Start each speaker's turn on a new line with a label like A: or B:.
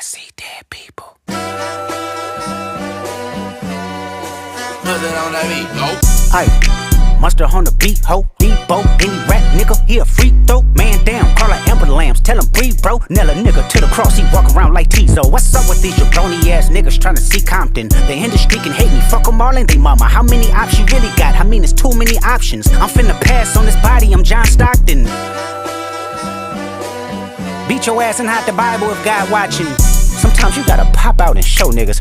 A: see dead people.
B: Nothing on that beat, go.
A: Aye, Mustard on the beat, ho, Debo. Any rap nigga, he a freak throw. Man down, call her Amber Lambs, tell him breathe, bro. Nail a nigga to the cross, he walk around like Tizo. What's up with these jabroni ass niggas tryna see Compton? The industry can hate me, fuck them all and they mama. How many options you really got? I mean, it's too many options. I'm finna pass on this body, I'm John Stockton. Beat your ass and hide the Bible if God watching. Sometimes you gotta pop out and show niggas